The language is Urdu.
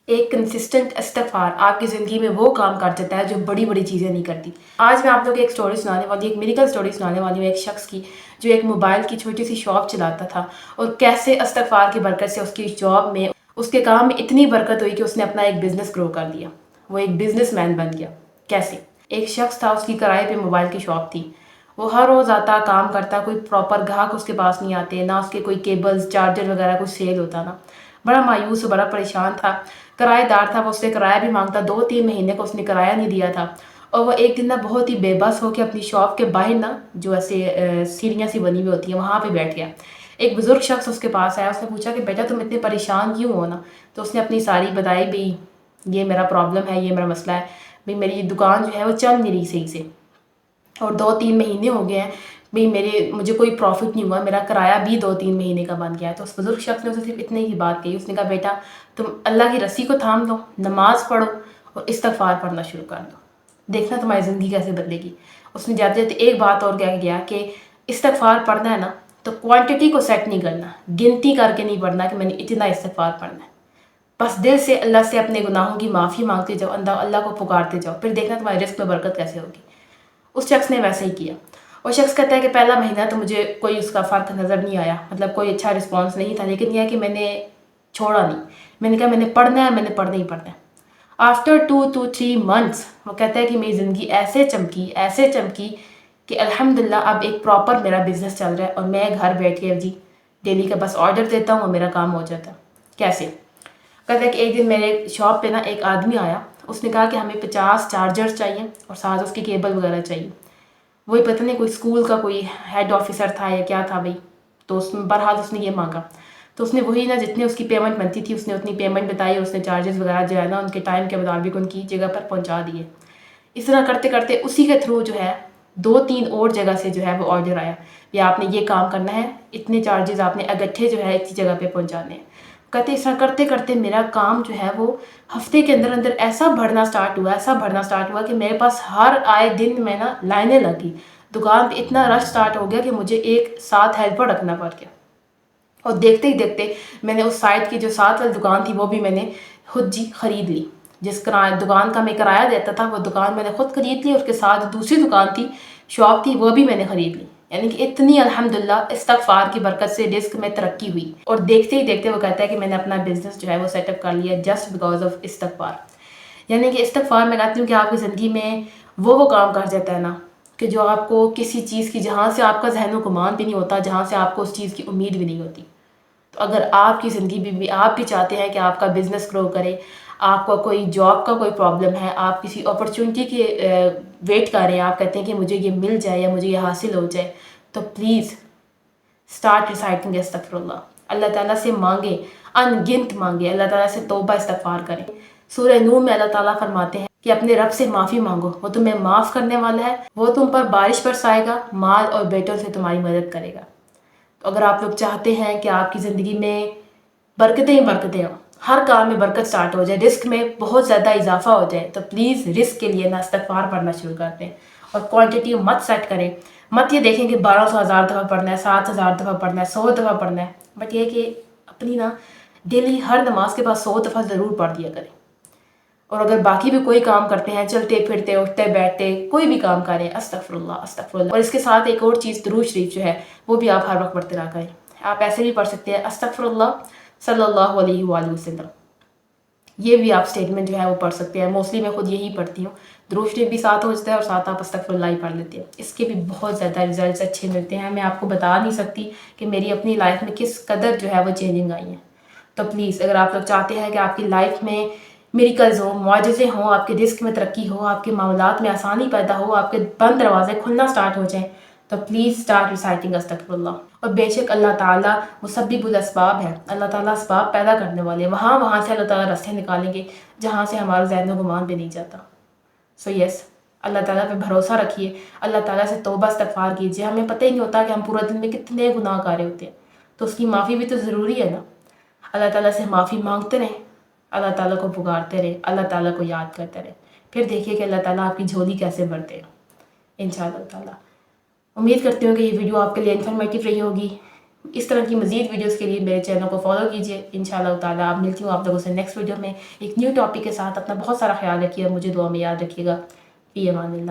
ایک کنسسٹنٹ استغفار آپ کی زندگی میں وہ کام کر دیتا ہے جو بڑی بڑی چیزیں نہیں کرتی۔ آج میں آپ لوگ ایک سٹوری سنانے والی ہوں، ایک میریکل سٹوری سنانے والی ہوں ایک شخص کی جو ایک موبائل کی چھوٹی سی شاپ چلاتا تھا، اور کیسے استغفار کی برکت سے اس کی جاب میں، اس کے کام میں اتنی برکت ہوئی کہ اس نے اپنا ایک بزنس گرو کر دیا، وہ ایک بزنس مین بن گیا۔ کیسے؟ ایک شخص تھا، اس کی کرائے پہ موبائل کی شاپ تھی، وہ ہر روز آتا کام کرتا، کوئی پراپر گاہک اس کے پاس نہیں آتے، نہ اس کے کوئی کیبلز چارجر وغیرہ کچھ سیل ہوتا نا، بڑا مایوس بڑا پریشان تھا۔ کرایہ دار تھا، وہ اس سے کرایہ بھی مانگتا، 2-3 مہینے کو اس نے کرایہ نہیں دیا تھا، اور وہ ایک دن نا بہت ہی بے بس ہو کے اپنی شاپ کے باہر نا جو ایسے سیڑھیاں سی بنی ہوئی ہوتی ہیں وہاں پہ بیٹھ گیا۔ ایک بزرگ شخص اس کے پاس آیا، اس نے پوچھا کہ بیٹا تم اتنے پریشان کیوں ہو نا؟ تو اس نے اپنی ساری بتائی، بھی یہ میرا پرابلم ہے، یہ میرا مسئلہ ہے، بھی میری دکان جو ہے وہ چل نہیں رہی صحیح سے، اور 2-3 مہینے ہو گئے ہیں، بھی مجھے کوئی پروفٹ نہیں ہوا، میرا کرایہ بھی 2-3 مہینے کا بن گیا ہے۔ تو اس بزرگ شخص نے اسے صرف اتنے ہی بات کہی، اس نے کہا بیٹا تم اللہ کی رسی کو تھام دو، نماز پڑھو اور استغفار پڑھنا شروع کر دو، دیکھنا تمہاری زندگی کیسے بدلے گی۔ اس نے جاتے جاتے ایک بات اور کہہ گیا کہ استغفار پڑھنا ہے نا تو کوانٹٹی کو سیٹ نہیں کرنا، گنتی کر کے نہیں پڑھنا کہ میں نے اتنا استغفار پڑھنا ہے، بس دل سے اللہ سے اپنے گناہوں کی معافی مانگتے جاؤ، اللہ کو پکارتے جاؤ، پھر دیکھنا تمہارے رزق میں برکت کیسے ہوگی۔ اس شخص نے ویسے ہی کیا۔ وہ شخص کہتا ہے کہ پہلا مہینہ تو مجھے کوئی اس کا فرق نظر نہیں آیا، مطلب کوئی اچھا رسپانس نہیں تھا، لیکن یہ ہے کہ میں نے چھوڑا نہیں، میں نے کہا میں نے پڑھنا ہے، میں نے پڑھنا ہی پڑھنا ہے۔ آفٹر 2 to 3 months وہ کہتا ہے کہ میری زندگی ایسے چمکی کہ الحمدللہ اب ایک پراپر میرا بزنس چل رہا ہے، اور میں گھر بیٹھ کے جی ڈیلی کا بس آرڈر دیتا ہوں اور میرا کام ہو جاتا ہے۔ کیسے؟ کہتا ہے کہ ایک دن میرے شاپ پہ نا ایک آدمی آیا، اس نے کہا کہ ہمیں 50 چارجرز چاہیے اور ساتھ اس کی کیبل وغیرہ چاہیے۔ وہی پتہ نہیں کوئی اسکول کا کوئی ہیڈ آفیسر تھا یا کیا تھا بھائی، تو بہرحال اس نے یہ مانگا، تو اس نے وہی نا جتنے اس کی پیمنٹ بنتی تھی اس نے اتنی پیمنٹ بتائی، اور اس نے چارجز وغیرہ جو ہے نا ان کے ٹائم کے مطابق ان کی جگہ پر پہنچا دیے۔ اس طرح کرتے کرتے اسی کے تھرو جو ہے 2-3 اور جگہ سے جو ہے وہ آرڈر آیا کہ آپ نے یہ کام کرنا ہے، اتنے چارجز آپ نے اگٹھے جو ہے اسی جگہ پہ پہنچانے ہیں۔ کہتے اس طرح کرتے کرتے میرا کام جو ہے وہ ہفتے کے اندر اندر ایسا بڑھنا سٹارٹ ہوا کہ میرے پاس ہر آئے دن میں نا لائنیں لگی، دکان پہ اتنا رش سٹارٹ ہو گیا کہ مجھے ایک ساتھ ہیلپر رکھنا پڑ گیا، اور دیکھتے ہی دیکھتے میں نے اس سائٹ کی جو ساتھ والی دکان تھی وہ بھی میں نے خود جی خرید لی، جس دکان کا میں کرایہ دیتا تھا وہ دکان میں نے خود خرید لی، اس کے ساتھ دوسری دکان تھی، شاپ تھی، وہ بھی میں نے خرید لی، یعنی کہ اتنی الحمدللہ استغفار کی برکت سے رزق میں ترقی ہوئی۔ اور دیکھتے ہی دیکھتے وہ کہتا ہے کہ میں نے اپنا بزنس جو ہے وہ سیٹ اپ کر لیا جسٹ بیکاز آف استغفار۔ یعنی کہ استغفار میں کہتی ہوں کہ آپ کی زندگی میں وہ کام کر جاتا ہے نا کہ جو آپ کو کسی چیز کی، جہاں سے آپ کا ذہن و گمان بھی نہیں ہوتا، جہاں سے آپ کو اس چیز کی امید بھی نہیں ہوتی۔ تو اگر آپ کی زندگی بھی آپ بھی چاہتے ہیں کہ آپ کا بزنس گرو کرے، آپ کو کوئی جاب کا کوئی پرابلم ہے، آپ کسی اپرچونٹی کی ویٹ کر رہے ہیں، آپ کہتے ہیں کہ مجھے یہ مل جائے یا مجھے یہ حاصل ہو جائے، تو پلیز اسٹارٹ ریسائٹنگ استغفر اللہ، اللہ تعالیٰ سے مانگیں، ان گنت مانگیں، اللہ تعالیٰ سے توبہ استغفار کریں۔ سورہ نور میں اللہ تعالیٰ فرماتے ہیں کہ اپنے رب سے معافی مانگو، وہ تمہیں معاف کرنے والا ہے، وہ تم پر بارش برسائے گا، مال اور بیٹوں سے تمہاری مدد کرے گا۔ تو اگر آپ لوگ چاہتے ہیں کہ آپ کی زندگی میں برکتیں ہی برکتیں ہوں، ہر کام میں برکت سٹارٹ ہو جائے، رزق میں بہت زیادہ اضافہ ہو جائے، تو پلیز رزق کے لیے نا استغفار پڑھنا شروع کرتے ہیں، اور کوانٹٹی مت سیٹ کریں، مت یہ دیکھیں کہ 1200 دفعہ پڑھنا ہے، 7000 دفعہ پڑھنا ہے، 100 دفعہ پڑھنا ہے، بٹ یہ کہ اپنی نا ڈیلی ہر نماز کے بعد 100 دفعہ ضرور پڑھ دیا کریں۔ اور اگر باقی بھی کوئی کام کرتے ہیں، چلتے پھرتے اٹھتے بیٹھتے کوئی بھی کام کریں، استغفر اللہ استغفر اللہ، اور اس کے ساتھ ایک اور چیز درود شریف جو ہے وہ بھی آپ ہر وقت پڑھتے رہا کریں۔ آپ ایسے بھی پڑھ سکتے ہیں استغفر اللہ صلی اللہ علیہ وآلہ وسلم، یہ بھی آپ اسٹیٹمنٹ جو ہے وہ پڑھ سکتے ہیں، موسٹلی میں خود یہی پڑھتی ہوں، درود شریف بھی ساتھ ہو جاتا ہے اور ساتھ آپ استغفر اللہ ہی پڑھ لیتے ہیں، اس کے بھی بہت زیادہ ریزلٹس اچھے ملتے ہیں، میں آپ کو بتا نہیں سکتی کہ میری اپنی لائف میں کس قدر جو ہے وہ چینجنگ آئی ہیں۔ تو پلیز اگر آپ لوگ چاہتے ہیں کہ آپ کی لائف میں میریکلز ہوں، معجزے ہوں، آپ کے رزق میں ترقی ہو، آپ کے معاملات میں آسانی پیدا ہو، آپ کے بند دروازے کھلنا سٹارٹ ہو جائیں، تو پلیز اسٹارٹ ریسائٹنگ استغفر اللہ۔ اور بے شک اللہ تعالیٰ مسبب الاسباب ہے، اللہ تعالیٰ اسباب پیدا کرنے والے ہیں، وہاں سے اللہ تعالیٰ راستے نکالیں گے جہاں سے ہمارا ذہن و گمان بھی نہیں جاتا۔ سو یس، اللہ تعالیٰ پہ بھروسہ رکھیے، اللہ تعالیٰ سے توبہ استغفار کیجیے، ہمیں پتہ ہی نہیں ہوتا کہ ہم پورا دن میں کتنے گناہ کر رہے ہوتے ہیں، تو اس کی معافی بھی تو ضروری ہے نا۔ اللہ تعالیٰ سے معافی مانگتے رہیں، اللہ تعالیٰ کو پکارتے رہے، اللہ تعالیٰ کو یاد کرتے رہے، پھر دیکھیے کہ اللہ تعالیٰ آپ کی جھولی کیسے بھرتے ہیں انشاءاللہ تعالیٰ۔ امید کرتی ہوں کہ یہ ویڈیو آپ کے لیے انفارمیٹیو رہی ہوگی، اس طرح کی مزید ویڈیوز کے لیے میرے چینل کو فالو کیجیے انشاءاللہ تعالیٰ. اب ملتی ہوں آپ لوگوں سے نیکسٹ ویڈیو میں ایک نیو ٹاپک کے ساتھ. اپنا بہت سارا خیال رکھیے گا, مجھے دعا میں یاد رکھیے گا. فی امان اللہ.